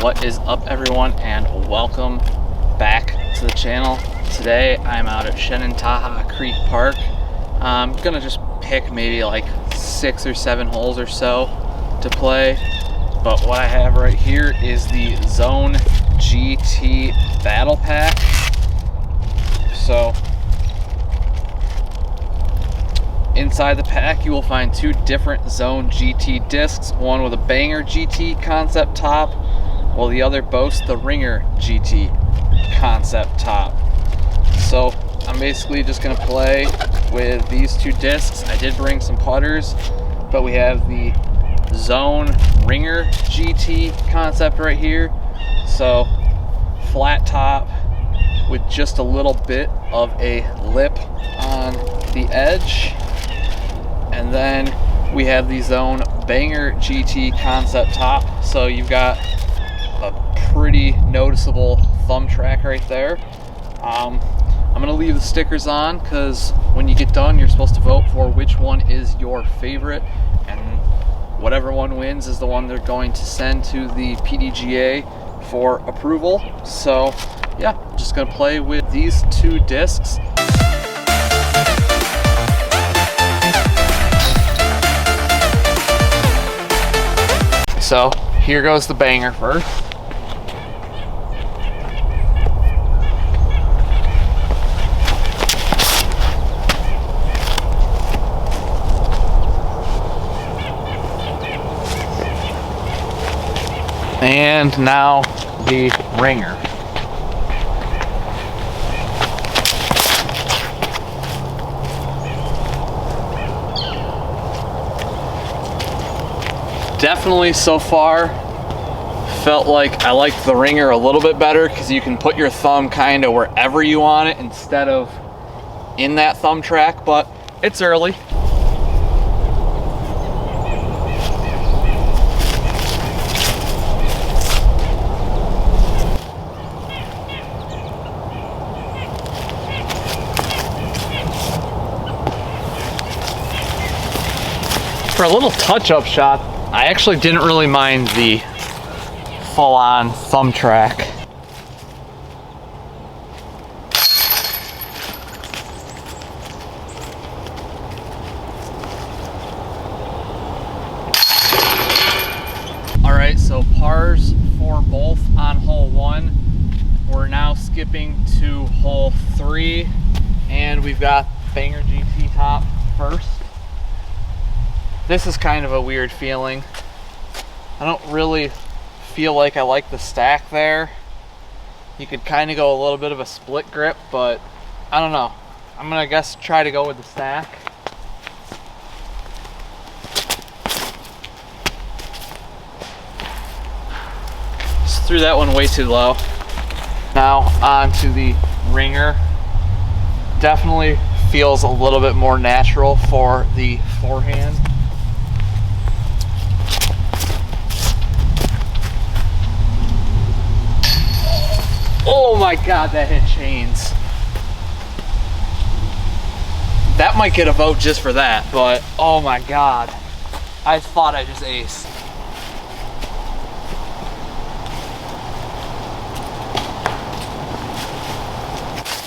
What is up, everyone, and welcome back to the channel. Today I'm out at Shenantaha Creek Park. I'm gonna just pick maybe like 6 or 7 holes or so to play, but what I have right here is the Zone GT Battle Pack. So inside the pack you will find 2 different Zone GT discs, one with a Banger GT concept top, while the other boasts the Ringer GT concept top. So I'm basically just going to play with these 2 discs. I did bring some putters, but we have the Zone Ringer GT concept right here. So flat top with just a little bit of a lip on the edge. And then we have the Zone Banger GT concept top. So you've got a pretty noticeable thumb track right there. I'm gonna leave the stickers on because when you get done, you're supposed to vote for which one is your favorite, and whatever one wins is the one they're going to send to the PDGA for approval. So yeah, just gonna play with these 2 discs. So here goes the Banger first. And now the Ringer. Definitely so far felt like I liked the Ringer a little bit better because you can put your thumb kind of wherever you want it instead of in that thumb track, but it's early. For a little touch-up shot, I actually didn't really mind the full-on thumb track. All right, so pars for both on hole 1. We're now skipping to hole 3, and we've got Banger GT top first. This is kind of a weird feeling. I don't really feel like I like the stack there. You could kind of go a little bit of a split grip, but I don't know. I'm gonna guess try to go with the stack. Just threw that one way too low. Now on to the Ringer. Definitely feels a little bit more natural for the forehand. Oh my God, that hit chains. That might get a vote just for that, but oh my God. I thought I just aced.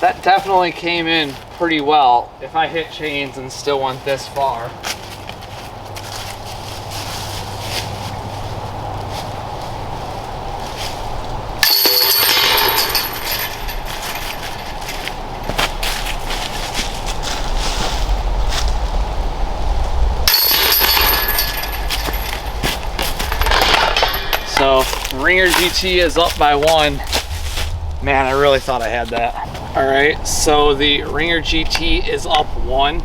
That definitely came in pretty well if I hit chains and still went this far. So Ringer GT is up by 1. Man, I really thought I had that. All right, so the Ringer GT is up 1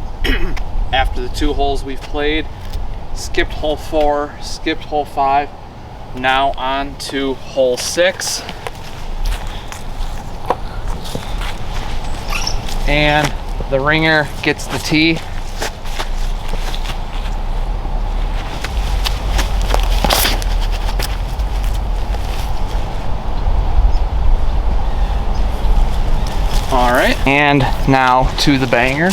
after the 2 holes we've played. Skipped hole 4, skipped hole 5. Now on to hole 6. And the Ringer gets the tee. All right, and now to the Banger.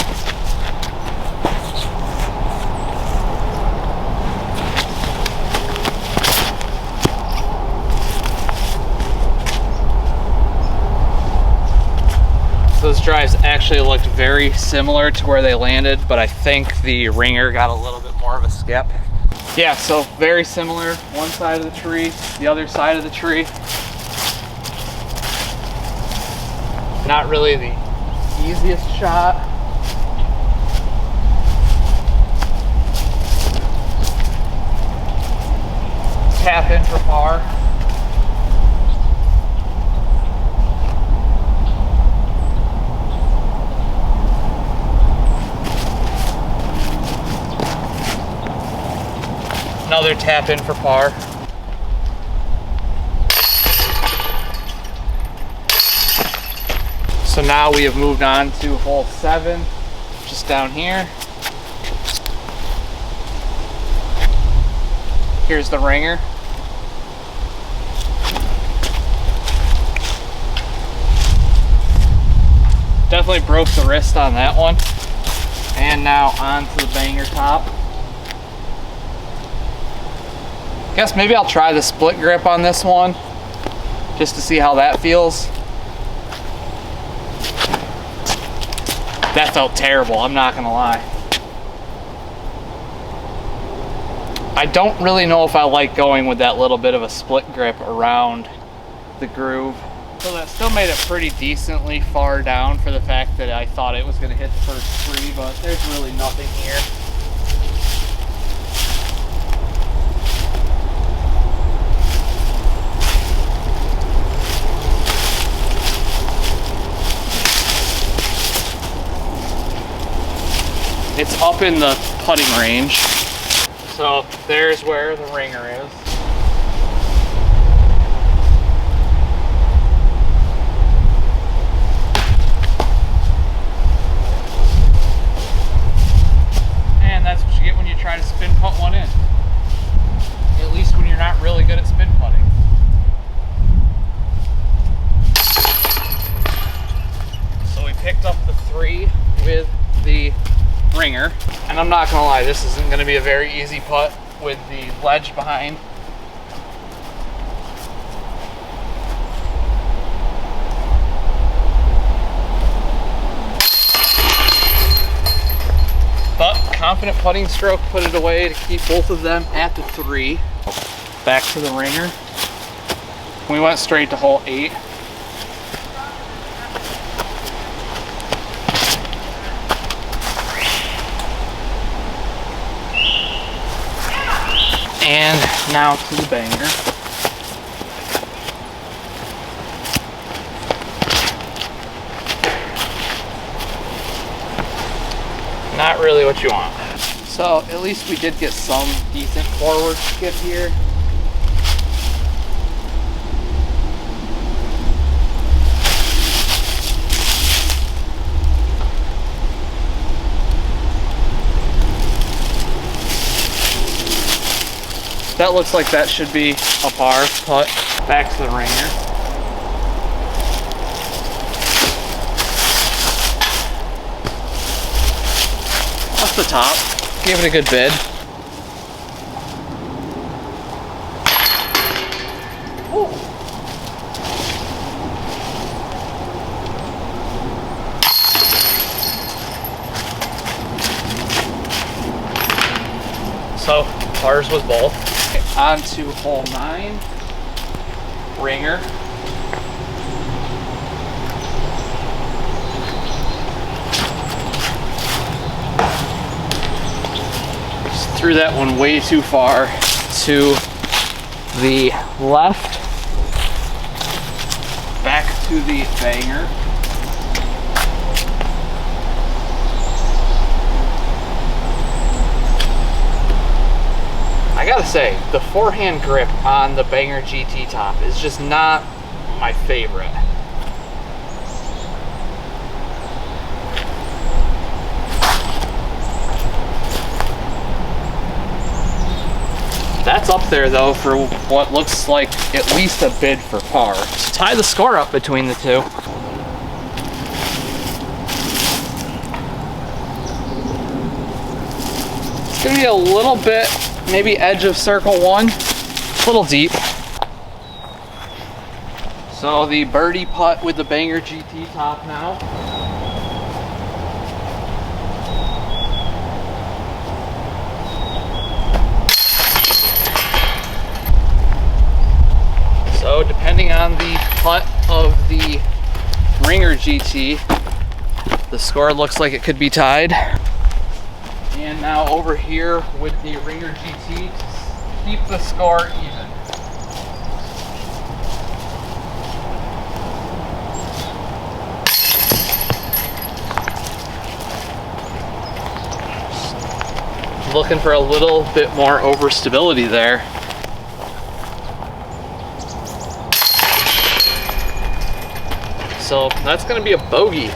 So those drives actually looked very similar to where they landed, but I think the ringer got a little bit more of a skip. Yeah, so very similar. One side of the tree, the other side of the tree. Not really the easiest shot. Tap in for par. Another tap in for par. So now we have moved on to hole 7, just down here. Here's the ringer. Definitely broke the wrist on that one. And now on to the banger top. Guess maybe I'll try the split grip on this one just to see how that feels. That felt terrible, I'm not gonna lie. I don't really know if I like going with that little bit of a split grip around the groove. So that still made it pretty decently far down for the fact that I thought it was gonna hit the first tree, but there's really nothing here. It's up in the putting range. So there's where the ringer is. And that's what you get when you try to spin putt one in. At least when you're not really good at spin putting. So we picked up the 3 with the ringer, and I'm not gonna lie, this isn't gonna be a very easy putt with the ledge behind. But confident putting stroke put it away to keep both of them at the 3. Back to the ringer. We went straight to hole 8. And now to the banger. Not really what you want. So at least we did get some decent forward skip here. That looks like that should be a par putt. Back to the ringer. Off the top. Give it a good bid. Ooh. So pars was both. On to hole 9, ringer. Just threw that one way too far to the left. Back to the banger. I gotta say, the forehand grip on the Banger GT top is just not my favorite. That's up there though for what looks like at least a bid for par. Just tie the score up between the two. It's gonna be a little bit, maybe edge of circle 1, a little deep. So the birdie putt with the Banger GT top now. So depending on the putt of the Ringer GT, the score looks like it could be tied. And now over here with the Ringer GT to keep the score even. Looking for a little bit more overstability there. So that's going to be a bogey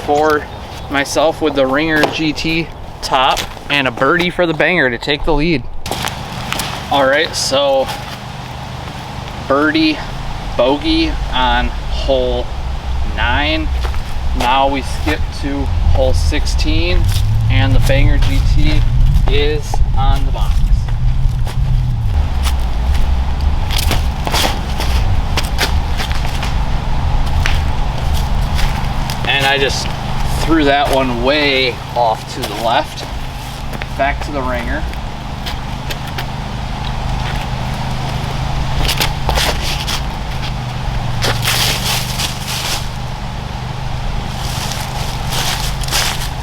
for myself with the Ringer GT top, and a birdie for the Banger to take the lead. All right, so birdie, bogey on hole 9. Now we skip to hole 16, and the Banger GT is on the box. And I just threw that one way off to the left. Back to the Ringer.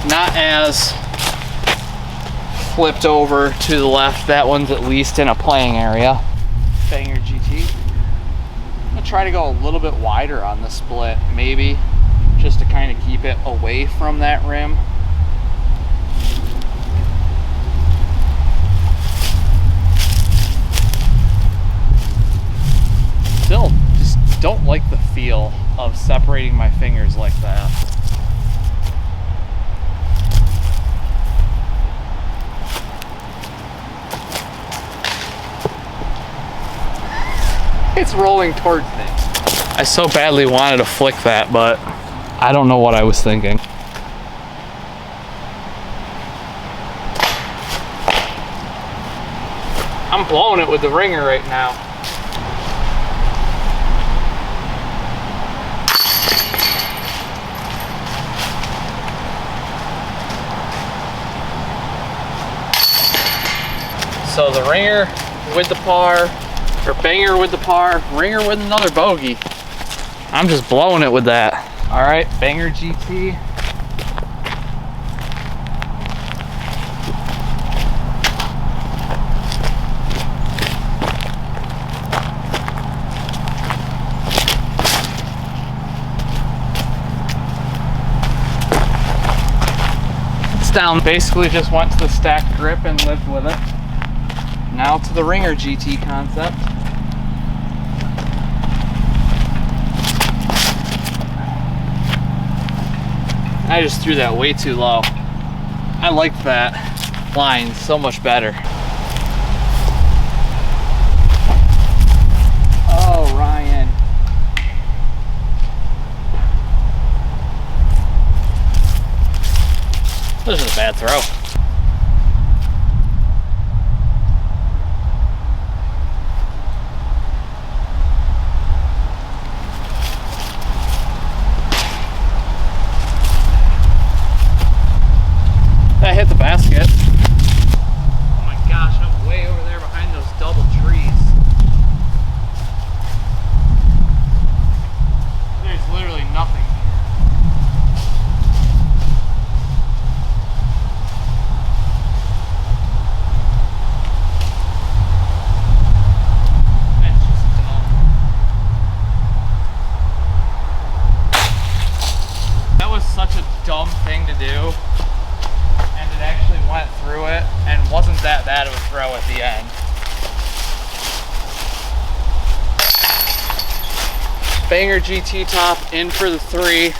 Not as flipped over to the left. That one's at least in a playing area. Banger GT. I'm gonna try to go a little bit wider on the split, maybe, just to kind of keep it away from that rim. Still just don't like the feel of separating my fingers like that. It's rolling towards me. I so badly wanted to flick that, but I don't know what I was thinking. I'm blowing it with the Ringer right now. So the Ringer with the par, or Banger with the par, Ringer with another bogey. I'm just blowing it with that. All right, Banger GT. It's down. Basically just went to the stacked grip and lived with it. Now to the Ringer GT concept. I just threw that way too low. I like that line so much better. Oh, Ryan. This is a bad throw. I hit the basket. Oh my gosh, I'm way over there behind those double trees. There's literally nothing here. That's just dumb. That was such a dumb thing to do. It actually went through it and wasn't that bad of a throw at the end. Banger GT top in for the 3.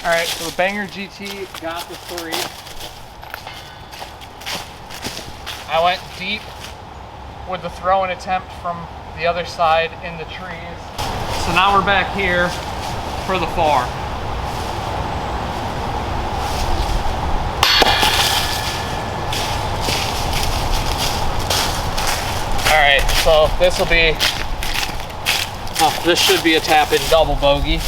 All right, so the Banger GT got the 3. I went deep with the throwing attempt from the other side in the trees. So now we're back here for the 4. All right, so this will be, this should be a tap-in double bogey.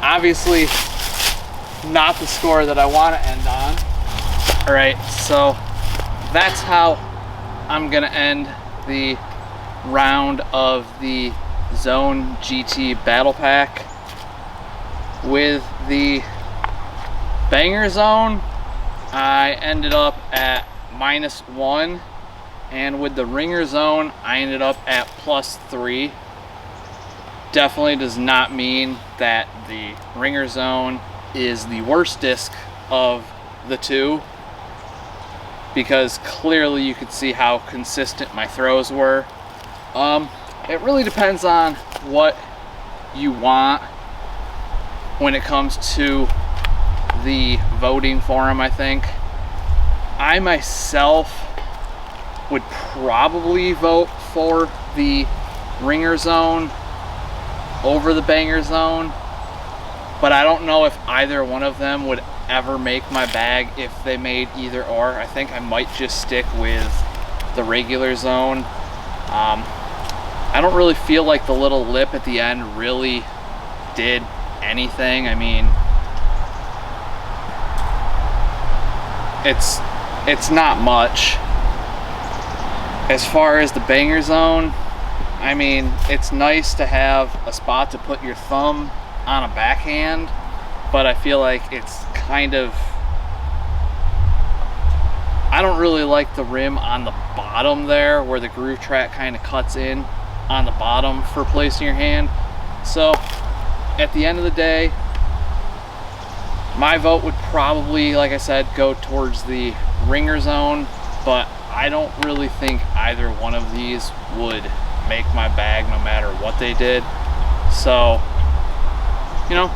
Obviously, not the score that I want to end on. All right, so that's how I'm gonna end the round of the Zone GT Battle Pack with the Banger Zone. I ended up at -1, and with the Ringer Zone I ended up at +3. Definitely does not mean that the Ringer Zone is the worst disc of the two, because clearly you could see how consistent my throws were. It really depends on what you want when it comes to the voting for them, I think. I myself would probably vote for the Ringer Zone over the Banger Zone, but I don't know if either one of them would ever make my bag if they made either or. I think I might just stick with the regular Zone. I don't really feel like the little lip at the end really did anything. I mean, it's not much. As far as the Banger Zone, I mean, it's nice to have a spot to put your thumb on a backhand, but I feel like it's kind of, I don't really like the rim on the bottom there where the groove track kind of cuts in on the bottom for placing your hand. So at the end of the day, my vote would probably, like I said, go towards the Ringer Zone, but I don't really think either one of these would make my bag no matter what they did. So, you know,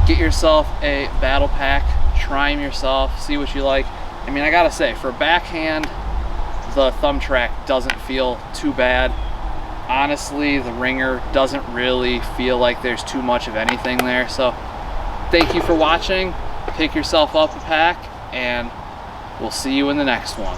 get yourself a battle pack, try them yourself, see what you like. I mean, I gotta say, for backhand, the thumb track doesn't feel too bad. Honestly, the Ringer doesn't really feel like there's too much of anything there. So thank you for watching. Pick yourself up a pack, and we'll see you in the next one.